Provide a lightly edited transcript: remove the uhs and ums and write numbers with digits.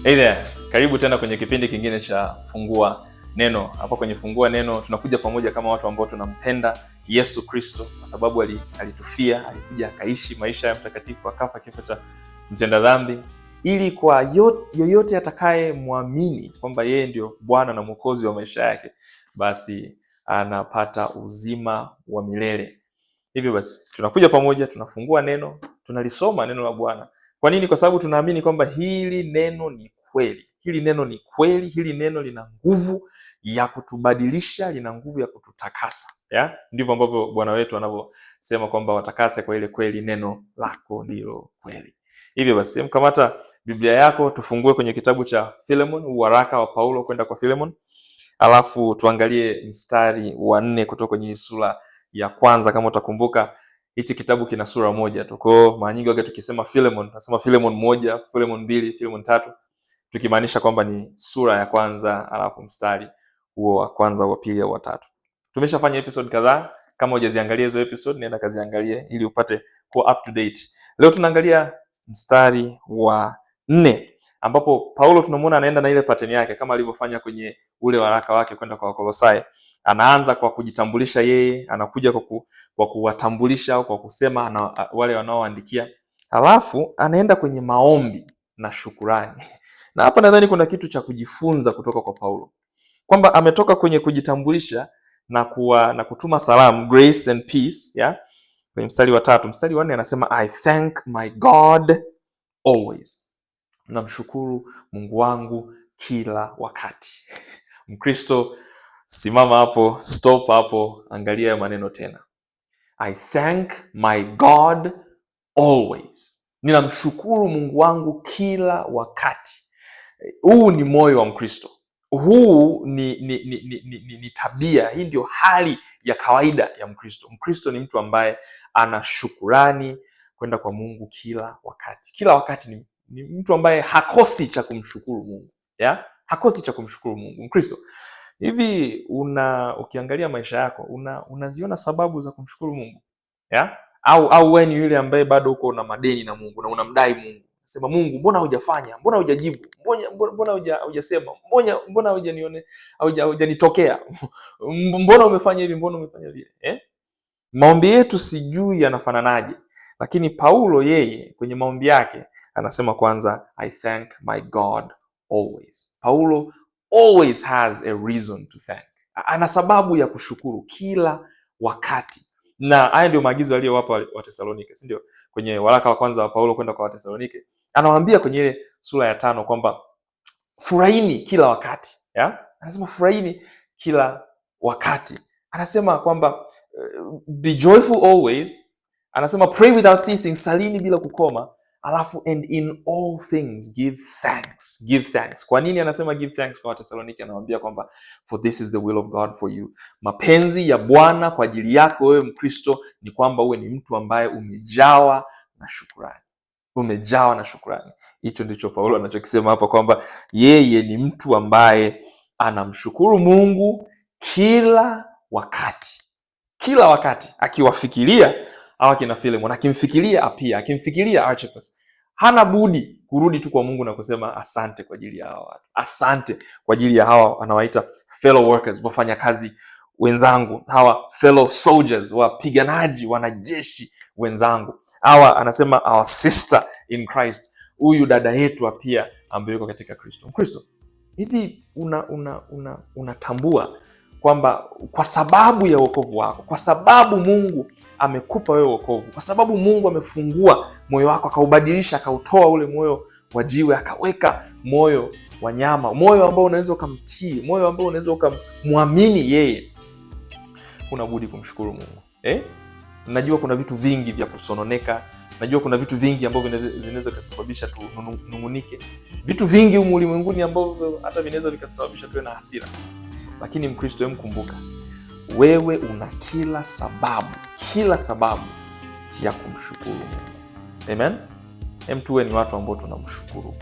Hey there, karibu tena kwenye kipindi kingine cha Fungua Neno. Hapa kwenye Fungua Neno tunakuja pamoja kama watu ambao tunampenda Yesu Kristo kwa sababu alitufia, alikuja akaishi maisha ya mtakatifu, akafa kifo cha mtenda dhambi ili kwa yoyote atakaye muamini kwamba yeye ndio Bwana na Mwokozi wa maisha yake, basi anapata uzima wa milele. Hivyo basi tunakuja pamoja, tunafungua neno, tunalisoma neno la Bwana. Kwa nini? Kwa sababu tunaamini kwamba hili neno ni kweli. Hili neno ni kweli, hili neno lina nguvu ya kutubadilisha, lina nguvu ya kututakasa. Ndivyo ambavyo Bwana wetu anavyosema kwamba watakase kwa ile kweli, neno lako ndilo kweli. Hivyo basi mkamata Biblia yako, tufungue kwenye kitabu cha Philemon, waraka wa Paulo kwenda kwa Philemon. Alafu tuangalie mstari wa 4 kutoka kwenye sura ya kwanza. Kama utakumbuka, hichi kitabu kina sura moja tu. Kwa mara nyingi wakati tukisema Philemon, nasema Philemon 1, Philemon 2, Philemon 3, tukimaanisha kwamba ni sura ya kwanza alafu mstari huo wa kwanza, wa pili au wa tatu. Tumeshafanya episode kadhaa. Kama hujaziangalia hizo episode, nenda kaziangalie ili upate kuwa up to date. Leo tunaangalia mstari wa 4 ambapo Paulo tunamuona anaenda na ile pattern yake kama alivyofanya kwenye ule waraka wake kwenda kwa Wakolosai. Anaanza kwa kujitambulisha yeye, anakuja kwa kuwatambulisha au kwa kusema na wale wanaoandikia. Alafu anaenda kwenye maombi na shukurani. Na hapa nadhani kuna kitu cha kujifunza kutoka kwa Paulo. Kwamba ametoka kwenye kujitambulisha na kutuma salamu, grace and peace, kwenye mstari wa 3. Mstari wa 4 anasema I thank my God always. Namshukuru Mungu wangu kila wakati. Mkristo, simama hapo, stop hapo, angalia maneno tena. I thank my God always. Ninamshukuru Mungu wangu kila wakati. Huu ni moyo wa Mkristo. Huu ni tabia. Hii ndio hali ya kawaida ya Mkristo. Mkristo ni mtu ambaye ana shukurani kwenda kwa Mungu kila wakati. Kila wakati ni mtu ambaye hakosi cha kumshukuru Mungu. Hakosi cha kumshukuru Mungu. Mkristo, hivi ukiangalia maisha yako unaziona sababu za kumshukuru Mungu? Au wewe ni yule ambaye bado uko na madeni na Mungu na unamdai Mungu. Sema, Mungu, mbona hujafanya? Mbona hujajibu? Mbona hujasema? Mbona hujanione? Hujanitokea? Mbona umefanya hivi? Mbona umefanya vile? Maombi yetu sijui yanafananaje, lakini Paulo yeye kwenye maombi yake anasema kwanza I thank my God always. Paulo always has a reason to thank. Ana sababu ya kushukuru kila wakati. Na haya ndio maagizo aliyowapa Wathesalonike, si ndio? Kwenye waraka wa kwanza wa Paulo kwenda kwa Wathesalonike, anawaambia kwenye ile sura ya 5 kwamba furahini kila wakati. Anasema furahini kila wakati. Anasema kwamba be joyful always. Anasema pray without ceasing, salini bila kukoma. Alafu and in all things give thanks. Give thanks. Kwa nini anasema give thanks kwa Wathesalonike? Anawaambia kwamba for this is the will of God for you. Mapenzi ya Bwana kwa ajili yako wewe Mkristo ni kwamba uwe ni mtu ambaye umejawa na shukrani. Umejawa na shukrani. Hicho ndicho Paulo anachokisema hapa kwamba yeye ni mtu ambaye anamshukuru Mungu kila wakati. Kila wakati akiwafikiria hawa kina Philemon, akimfikiria Apia, akimfikiria Archippus, hana budi kurudi tu kwa Mungu na kusema asante kwa ajili ya hawa watu. Asante kwa ajili ya hawa anawaita fellow workers, wafanya kazi wenzangu, hawa fellow soldiers, wapiganaji, wanajeshi wenzangu. Hawa anasema our sister in Christ, huyu dada yetu Apia ambaye yuko katika Kristo. Mkristo, hivi unatambua kwamba kwa sababu ya wokovu wako, kwa sababu Mungu amekupa wewe wokovu, kwa sababu Mungu amefungua moyo wako, akaubadilisha, akautoa ule moyo wa jiwe, akaweka moyo wa nyama, moyo ambao unaweza ukamtii, moyo ambao unaweza ukamwamini yeye, unabudi kumshukuru Mungu. Najua kuna vitu vingi vya kusononeka, najua kuna vitu vingi ambavyo vinaweza kusababisha tunungunike, vitu vingi humu ulimwenguni ambavyo hata vinaweza vikasababisha tuwe na hasira. Lakini Mkristo, wewe mkumbuka, wewe una kila sababu ya kumshukuru Mungu. Amen. Tuwe ni watu ambao tunamshukuru